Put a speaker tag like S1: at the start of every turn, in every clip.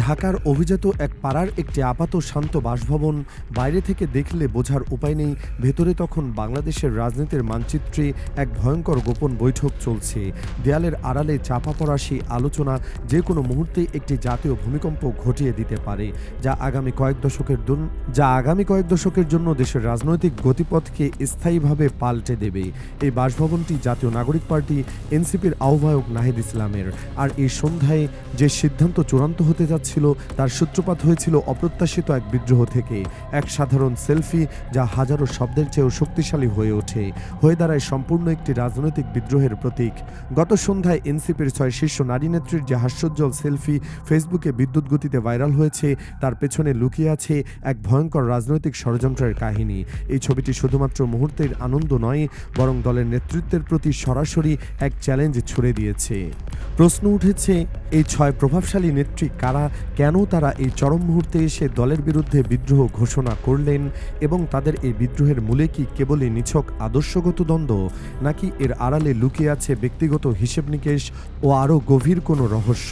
S1: ঢাকার অভিজাত এক পাড়ার একটি আপাত শান্ত বাসভবন। বাইরে থেকে দেখলে বোঝার উপায় নেই ভেতরে তখন বাংলাদেশের রাজনীতির মানচিত্রে এক ভয়ঙ্কর গোপন বৈঠক চলছে। দেয়ালের আড়ালে চাপা পড়া সেই আলোচনা যে কোনো মুহূর্তেই একটি জাতীয় ভূমিকম্প ঘটিয়ে দিতে পারে, যা আগামী কয়েক দশকের জন্য দেশের রাজনৈতিক গতিপথকে স্থায়ীভাবে পাল্টে দেবে। এই বাসভবনটি জাতীয় নাগরিক পার্টি এনসিপির আহ্বায়ক নাহিদ ইসলামের। আর এই সন্ধ্যায় যে সিদ্ধান্ত চূড়ান্ত হতে যাচ্ছিল তার সূত্রপাত হয়েছিল অপ্রত্যাশিত এক বিদ্রোহ থেকে। এক সাধারণ সেলফি যা হাজারো শব্দের চেয়েও শক্তিশালী হয়ে দাঁড়ায় সম্পূর্ণ একটি রাজনৈতিক বিদ্রোহের প্রতীক। গত সন্ধ্যায় এনসিপির 6 শীর্ষ নারী নেত্রীর যে হাস্যোজ্জ্বল সেলফি ফেসবুকে বিদ্যুৎ গতিতে ভাইরাল হয়েছে, তার পেছনে লুকিয়ে আছে এক ভয়ঙ্কর রাজনৈতিক ষড়যন্ত্রের কাহিনী। এই ছবিটি শুধুমাত্র মুহূর্তের আনন্দ নয়, বরং দলের নেতৃত্বের প্রতি সরাসরি এক চ্যালেঞ্জ ছুড়ে দিয়েছে। প্রশ্ন উঠেছে, এই 6 প্রভাবশালী নেত্রী কারা, কেন তারা এই চরম মুহূর্তে এসে দলের বিরুদ্ধে বিদ্রোহ ঘোষণা করলেন, এবং তাদের এই বিদ্রোহের মূলে কি কেবলই নিছক আদর্শগত দ্বন্দ্ব, নাকি এর আড়ালে লুকিয়ে আছে ব্যক্তিগত হিসেব নিকেশ ও আরও গভীর কোনো রহস্য?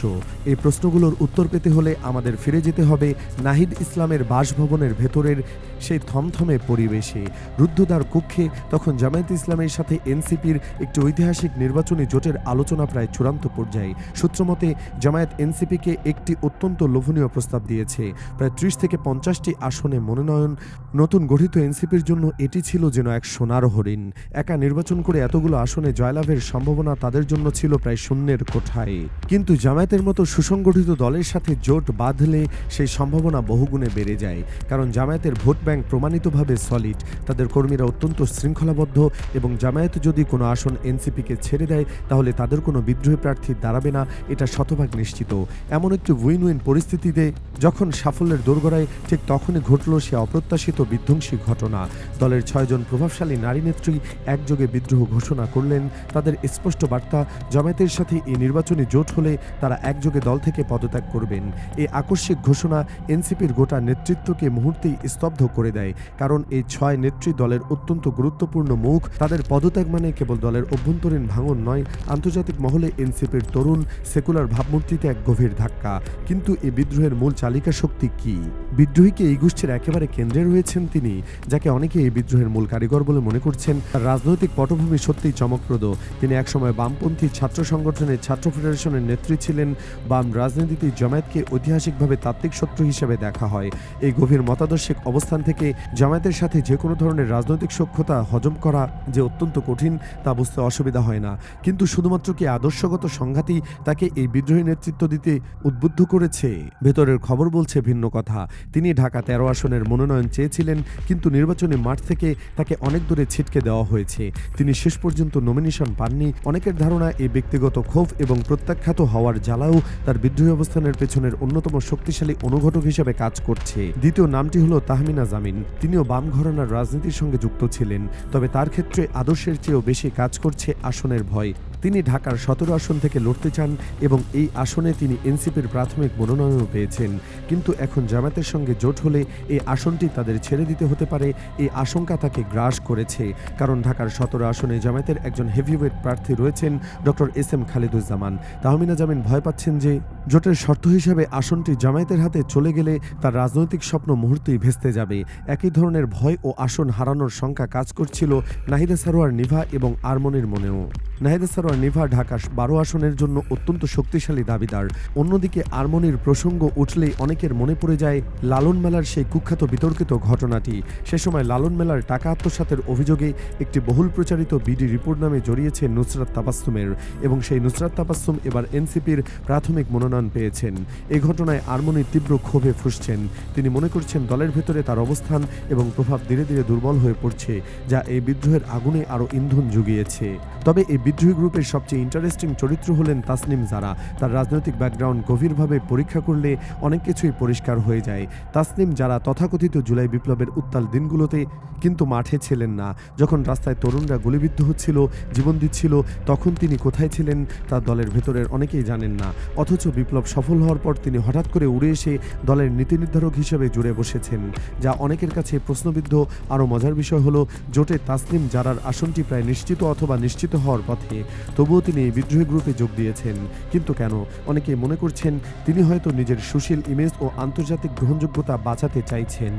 S1: এই প্রশ্নগুলোর উত্তর পেতে হলে আমাদের ফিরে যেতে হবে নাহিদ ইসলামের বাসভবনের ভেতরের সেই থমথমে পরিবেশে। রুদ্ধদ্বার কক্ষে তখন জামায়াত ইসলামের সাথে এনসিপির একটি ঐতিহাসিক নির্বাচনী জোটের আলোচনা প্রায় চূড়ান্ত পর্যায়ে। সূত্রমতে জামায়াত এনসিপিকে একটি অত্যন্ত লোভনীয় প্রস্তাব দিয়েছে। প্রায় 30 থেকে 50টি আসনে মনোনয়ন। নতুন গঠিত এনসিপির জন্য এটি ছিল যেন এক সোনার হরিণ। একা নির্বাচন করে এতগুলো আসনে জয়লাভের সম্ভাবনা তাদের জন্য ছিল প্রায় শূন্যের কোঠায়। কিন্তু জামায়াতের মতো সুসংগঠিত দলের সাথে জোট বাঁধলে সেই সম্ভাবনা বহুগুণে বেড়ে যায়। কারণ জামায়াতের ভোট ব্যাংক প্রমাণিতভাবে সলিড, তাদের কর্মীরা অত্যন্ত শৃঙ্খলাবদ্ধ, এবং জামায়াত যদি কোনো আসন এনসিপিকে ছেড়ে দেয় তাহলে তাদের কোনো বিদ্রোহী প্রার্থী দাঁড়াবে না, এটা শতভাগ নিশ্চিত। এমন একটি উইন উইন পরিস্থিতিতে যখন সাফল্যের দোরগোড়ায়, ঠিক তখনই ঘটল সে অপ্রত্যাশিত বিধ্বংসী ঘটনা। দলের 6 জন প্রভাবশালী নারী নেত্রী একযোগে বিদ্রোহ ঘোষণা করলেন। তাদের স্পষ্ট বার্তা, জামায়াতের সাথে এই নির্বাচনী জোট হলে তারা একযোগে দল থেকে পদত্যাগ করবেন। এই আকস্মিক ঘোষণা এনসিপির গোটা নেতৃত্বকে মুহূর্তেই স্তব্ধ করে দেয়। কারণ এই 6 নেত্রী দলের অত্যন্ত গুরুত্বপূর্ণ মুখ। তাদের পদত্যাগ মানে কেবল দলের অভ্যন্তরীণ ভাঙন নয়, আন্তর্জাতিক মহলে এনসিপির তরুণ সেকুলার ভাবমূর্তিতে এক গভীর ধাক্কা। কিন্তু এই বিদ্রোহের মূল চালিকা শক্তি কি? বিদ্রোহীকে এই গোষ্ঠীর একেবারে কেন্দ্রে রয়েছেন তিনি, যাকে অনেকে এই বিদ্রোহের মূল কারিগর বলে মনে করছেন। তার রাজনৈতিক পটভূমি সত্যিই চমকপ্রদ। তিনি একসময় বামপন্থী ছাত্র সংগঠনের ছাত্র ফেডারেশনের নেত্রী ছিলেন। বাম রাজনীতিতে জামায়াতকে ঐতিহাসিকভাবে তাত্ত্বিক শত্রু হিসেবে দেখা হয়। এই গভীর মতাদর্শিক অবস্থান থেকে জামায়াতের সাথে যে কোনো ধরনের রাজনৈতিক সখ্যতা হজম করা যে অত্যন্ত কঠিন তা বুঝতে অসুবিধা হয় না। কিন্তু শুধুমাত্র কি আদর্শগত সংঘাতই তাকে এই বিদ্রোহী নেতৃত্ব দিতে উদ্বুদ্ধ করেছে? ভেতরের খবর বলছে ভিন্ন কথা। তিনি ঢাকা 13 আসনের মনোনয়ন চেয়েছিলেন, কিন্তু নির্বাচনী মাঠ থেকে তাকে অনেক দূরে ছিটকে দেওয়া হয়েছে। তিনি শেষ পর্যন্ত নমিনেশন পাননি। অনেকের ধারণা এই ব্যক্তিগত ক্ষোভ এবং প্রত্যাখ্যাত হওয়ার জ্বালাও তার বিদ্রোহী অবস্থানের পেছনের অন্যতম শক্তিশালী অনুঘটক হিসেবে কাজ করছে। দ্বিতীয় নামটি হলো তাহমিনা জামিন। তিনিও বাম ঘরানার রাজনীতির সঙ্গে যুক্ত ছিলেন, তবে তার ক্ষেত্রে আদর্শের চেয়েও বেশি কাজ করছে আসনের ভয়। তিনি ঢাকার 17 আসন থেকে লড়তে চান, এবং এই আসনে তিনি এনসিপির প্রাথমিক মনোনয়নও পেয়েছেন। কিন্তু এখন জামায়াতের সঙ্গে জোট হলে এই আসনটি তাদের ছেড়ে দিতে হতে পারে, এই আশঙ্কা তাকে গ্রাস করেছে। কারণ ঢাকার 17 আসনে জামায়াতের একজন হেভিওয়েট প্রার্থী রয়েছেন, ডক্টর SM খালিদুজ্জামান। তাহমিনা জামিন ভয় পাচ্ছেন যে জোটের শর্ত হিসেবে আসনটি জামায়াতের হাতে চলে গেলে তার রাজনৈতিক স্বপ্ন মুহূর্তেই ভেস্তে যাবে। একই ধরনের ভয় ও আসন হারানোর শঙ্কা কাজ করছিল নাহিদা সারোয়ার নিভা এবং আরমনির মনেও। নাহিদা সারোয়ার নিভা ঢাকা 12 আসনের জন্য অত্যন্ত শক্তিশালী দাবিদার। অন্যদিকে আরমনির প্রসঙ্গ উঠলেই অনেকের মনে পড়ে যায় লালন মেলার সেই কুখ্যাত বিতর্কিত ঘটনাটি। সে সময় লালন মেলার টাকা আত্মসাতের অভিযোগে একটি বহুল প্রচারিত বিডি রিপোর্ট নামে জড়িয়েছে নুসরাত তাবাসসুমের, এবং সেই নুসরাত তাবাসসুম এবার এনসিপির প্রাথমিক মনোনয়ন পেয়েছেন। এই ঘটনায় আরমনি তীব্র ক্ষোভে ফুঁসছেন। তিনি মনে করছেন দলের ভেতরে তার অবস্থান এবং প্রভাব ধীরে ধীরে দুর্বল হয়ে পড়ছে, যা এই বিদ্রোহের আগুনে আরও ইন্ধন জুগিয়েছে। তবে এই বিদ্রোহী গ্রুপের সবচেয়ে ইন্টারেস্টিং চরিত্র হলেন তাসনিম জারা। তার রাজনৈতিক ব্যাকগ্রাউন্ড গভীরভাবে পরীক্ষা করলে অনেক কিছুই পরিষ্কার হয়ে যায়। তাসনিম জারা তথাকথিত জুলাই বিপ্লবের উত্তাল দিনগুলোতে কিন্তু মাঠে ছিলেন না। যখন রাস্তায় তরুণরা গুলিবিদ্ধ হচ্ছিল, জীবন দিচ্ছিল, তখন তিনি কোথায় ছিলেন তা দলের ভেতরের অনেকেই জানেন না। অথচ বিপ্লব সফল হওয়ার পর তিনি হঠাৎ করে উড়ে এসে দলের নীতি নির্ধারক হিসেবে জুড়ে বসেছেন, যা অনেকের কাছে প্রশ্নবিদ্ধ। আরও মজার বিষয় হলো জোটে তাসনিম জারার আসনটি প্রায় নিশ্চিত অথবা নিশ্চিত হওয়ার পথে। তবুও তিনি এই বিদ্রোহী গ্রুপে যোগ দিয়েছেন। কিন্তু কেন? অনেকে মনে করছেন তিনি হয়তো নিজের সুশীল ইমেজ ও আন্তর্জাতিক গ্রহণযোগ্যতা বাঁচাতে চাইছেন।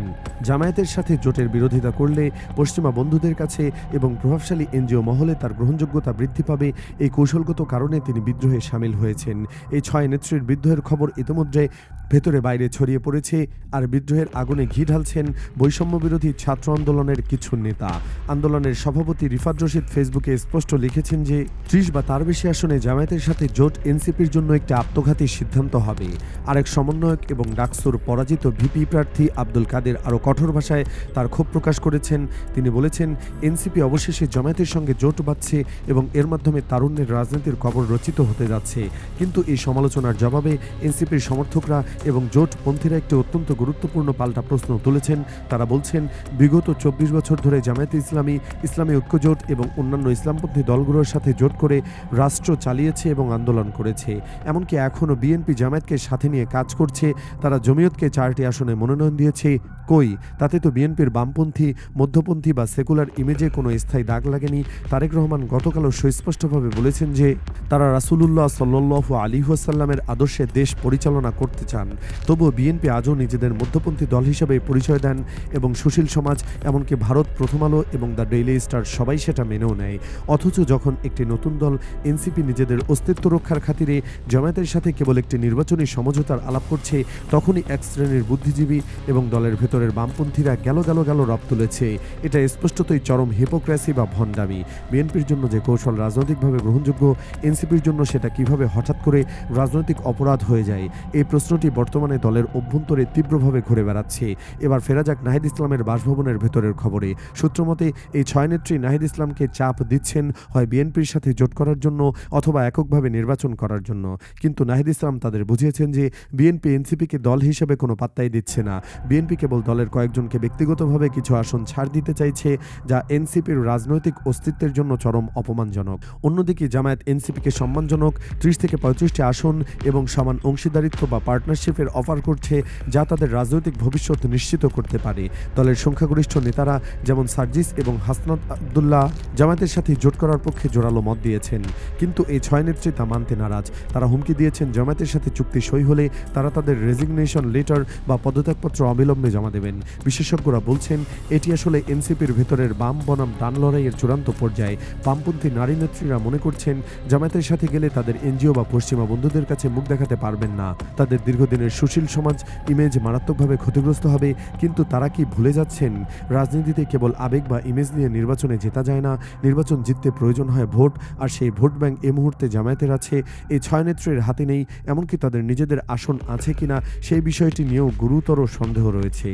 S1: জামায়াতের সাথে জোটের বিরোধিতা করলে পশ্চিমা বন্ধুদের কাছে এবং প্রভাবশালী এনজিও মহলে তার গ্রহণযোগ্যতা বৃদ্ধি পাবে, এই কৌশলগত কারণে তিনি বিদ্রোহে সামিল হয়েছেন। এই 6 নেত্রীর বিদ্রোহের খবর ইতিমধ্যে ভেতরে বাইরে ছড়িয়ে পড়েছে, আর বিদ্রোহের আগুনে ঘি ঢালছেন বৈষম্য বিরোধী ছাত্র আন্দোলনের কিছু নেতা। আন্দোলনের সভাপতি রিফাত রশিদ ফেসবুকে স্পষ্ট লিখেছেন যে 30 বা তার বেশি আসনে জামায়াতের সাথে জোট এনসিপির জন্য একটি আত্মঘাতী সিদ্ধান্ত হবে। আরেক সমন্বয়ক এবং ডাকসুর পরাজিত ভিপি প্রার্থী আব্দুল কাদের আরও কঠোর ভাষায় তার ক্ষোভ প্রকাশ করেছেন। তিনি বলেছেন, এনসিপি অবশেষে জামায়াতের সঙ্গে জোট বাঁধছে এবং এর মাধ্যমে তারুণ্যের রাজনীতির কবর রচিত হতে যাচ্ছে। কিন্তু এই সমালোচনার জবাবে এনসিপির সমর্থকরা এবং জোটপন্থীরা একটি অত্যন্ত গুরুত্বপূর্ণ পাল্টা প্রশ্ন তুলেছেন। তারা বলছেন, বিগত 24 বছর ধরে জামায়াতে ইসলামী, ইসলামী ঐক্যজোট এবং অন্যান্য ইসলামপন্থী দলগুলোর সাথে জোট করে রাষ্ট্র চালিয়েছে এবং আন্দোলন করেছে। এমনকি এখনও বিএনপি জামায়াতকে সাথে নিয়ে কাজ করছে। তারা জমিয়তকে 4টি আসনে মনোনয়ন দিয়েছে। কই, তাতে তো বিএনপির বামপন্থী, মধ্যপন্থী বা সেকুলার ইমেজে কোনো স্থায়ী দাগ লাগেনি। তারেক রহমান গতকালও সুস্পষ্টভাবে বলেছেন যে তারা রাসূলুল্লাহ সাল্লাল্লাহু আলাইহি ওয়াসাল্লামের আদর্শে দেশ পরিচালনা করতে চান। তবুও বিএনপি আজও নিজেদের মধ্যপন্থী দল হিসেবে পরিচয় দেন এবং সুশীল সমাজ, এমনকি ভারত, প্রথম আলো এবং দ্য ডেইলি স্টার সবাই সেটা মেনেও নেয়। অথচ যখন একটি নতুন দল এনসিপি নিজেদের অস্তিত্ব রক্ষার খাতিরে জামায়াতের সাথে কেবল একটি নির্বাচনী সমঝোতার আলাপ করছে, তখনই এক শ্রেণীর বুদ্ধিজীবী এবং দলের ভেতরের বামপন্থীরা গেল রব তুলেছে। এটা স্পষ্টতই চরম হিপোক্রেসি বা ভণ্ডামি। বিএনপির জন্য যে কৌশল রাজনৈতিকভাবে গ্রহণযোগ্য, এনসিপির জন্য সেটা কিভাবে হঠাৎ করে রাজনৈতিক অপরাধ হয়ে যায়, এই প্রশ্নটি বর্তমানে দলের অভ্যন্তরে তীব্রভাবে ঘুরে বেড়াচ্ছে। এবার ফেরা যাক নাহিদ ইসলামের বাসভবনের ভেতরের খবরে। সূত্রমতে এই 6 নেত্রী নাহিদ ইসলামকে চাপ দিচ্ছেন হয় বিএনপির সাথে জোট করার জন্য অথবা এককভাবে নির্বাচন করার জন্য। কিন্তু নাহিদ ইসলাম তাদের বুঝিয়েছেন যে বিএনপি এনসিপিকে দল হিসেবে কোনো পাত্তাই দিচ্ছে না। বিএনপি কেবল দলের কয়েকজনকে ব্যক্তিগতভাবে কিছু আসন ছাড় দিতে চাইছে, যা এনসিপির রাজনৈতিক অস্তিত্বের জন্য চরম অপমানজনক। অন্যদিকে জামায়াত এনসিপিকে সম্মানজনক 30 থেকে 35টি আসন এবং সমান অংশীদারিত্ব বা পার্টনারশিপের অফার করছে, যা তাদের রাজনৈতিক ভবিষ্যৎ নিশ্চিত করতে পারে। দলের সংখ্যাগরিষ্ঠ নেতারা যেমন সার্জিস এবং হাসনাত আব্দুল্লাহ জামায়াতের সাথে জোট করার পক্ষে জোরালো মত দিয়েছেন। কিন্তু এই 6 নেত্রী তা মানতে নারাজ। তারা হুমকি দিয়েছেন, জামায়াতের সাথে চুক্তি সই হলে তারা তাদের রেজিগনেশন লেটার বা পদত্যাগপত্র অবিলম্বে জমা দেবেন। বিশেষজ্ঞরা বলছেন, এটি আসলে এনসিপির ভেতরের বাম বনাম ডান লড়াইয়ের চূড়ান্ত পর্যায়ে। বামপন্থী নারী নেত্রীরা মনে করছেন, জামায়াতের সাথে গেলে তাদের এনজিও বা পশ্চিমা বন্ধুদের কাছে মুখ দেখাতে পারবেন না। তাদের দীর্ঘদিনের সুশীল সমাজ ইমেজ মারাত্মকভাবে ক্ষতিগ্রস্ত হবে। কিন্তু তারা কি ভুলে যাচ্ছেন, রাজনীতিতে কেবল আবেগ বা ইমেজ নিয়ে নির্বাচনে জেতা যায় না। নির্বাচন জিততে প্রয়োজন হয় ভোট, আর সেই ভোট ব্যাংক এই মুহূর্তে জামায়াতের আছে। এই 6 নেত্রীর হাতে নেই, এমনকি তাদের নিজেদের আসন আছে কিনা সেই বিষয়টি নিয়েও গুরুতর সন্দেহ রয়েছে।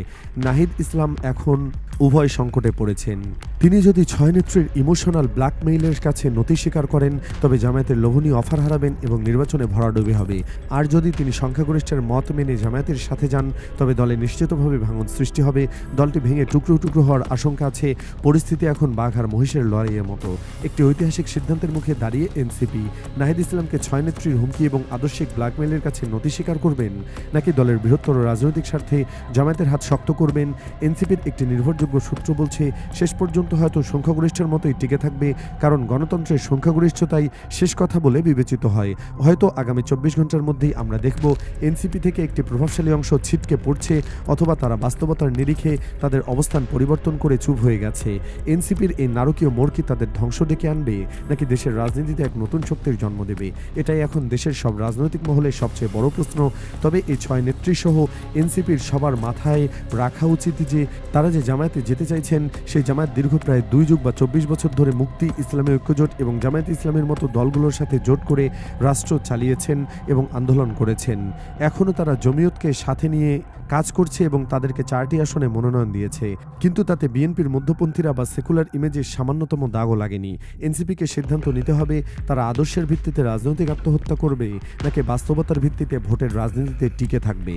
S1: নাহিদ ইসলাম এখন উভয় সংকটে পড়েছেন। তিনি যদি 6 নেত্রীর ইমোশনাল ব্ল্যাকমেইলের কাছে নতি স্বীকার করেন, তবে জামায়াতের লোভনীয় অফার হারাবেন এবং নির্বাচনে ভরাডুবি হবে। আর যদি তিনি সংখ্যাগরিষ্ঠের মত মেনে জামায়াতের সাথে যান, তবে দলে নিশ্চিতভাবে ভাঙন সৃষ্টি হবে। দলটি ভেঙে টুকরো টুকরো হওয়ার আশঙ্কা আছে। পরিস্থিতি এখন বাঘ আর মহিষের লড়াইয়ের মতো। একটি ঐতিহাসিক সিদ্ধান্তের মুখে দাঁড়িয়ে এনসিপি নাহিদ ইসলামকে 6 নেত্রীর হুমকি এবং আদর্শিক ব্ল্যাকমেইলের কাছে নতি স্বীকার করবেন, নাকি দলের বৃহত্তর রাজনৈতিক স্বার্থে জামায়াতের হাত শক্ত করবেন? এনসিপির একটি নির্ভরযোগ্য সূত্র বলছে, শেষ পর্যন্ত হয়তো সংখ্যাগরিষ্ঠের মতোই টিকে থাকবে, কারণ গণতন্ত্রের সংখ্যাগরিষ্ঠতাই শেষ কথা বলে বিবেচিত হয়। হয়তো আগামী 24 ঘন্টার মধ্যেই আমরা দেখব এনসিপি থেকে একটি প্রভাবশালী অংশ ছিটকে পড়ছে, অথবা তারা বাস্তবতার নিরিখে তাদের অবস্থান পরিবর্তন করে চুপ হয়ে গেছে। এনসিপির এই নারকীয় মোড় কি তাদের ধ্বংস ডেকে আনবে, নাকি দেশের রাজনীতিতে এক নতুন শক্তির জন্ম দেবে? এটাই এখন দেশের সব রাজনৈতিক মহলে সবচেয়ে বড় প্রশ্ন। তবে এই 6 নেত্রী সহ এনসিপির সবার মাথায় রাখা উচিত যে তারা যে জামায়াতে যেতে চাইছেন, সেই জামায়াত দীর্ঘ প্রায় 2 যুগ বা 24 বছর ধরে মুক্তি, ইসলামী ঐক্যজোট এবং জামায়াত ইসলামের মতো দলগুলোর সাথে জোট করে রাষ্ট্র চালিয়েছেন এবং আন্দোলন করেছেন। এখনও তারা জমিয়তকে সাথে নিয়ে কাজ করছে এবং তাদেরকে 4টি আসনে মনোনয়ন দিয়েছে। কিন্তু তাতে বিএনপির মধ্যপন্থীরা বা সেকুলার ইমেজের সামান্যতম দাগও লাগেনি। এনসিপিকে সিদ্ধান্ত নিতে হবে, তারা আদর্শের ভিত্তিতে রাজনৈতিক আত্মহত্যা করবে, নাকি বাস্তবতার ভিত্তিতে ভোটের রাজনীতিতে টিকে থাকবে।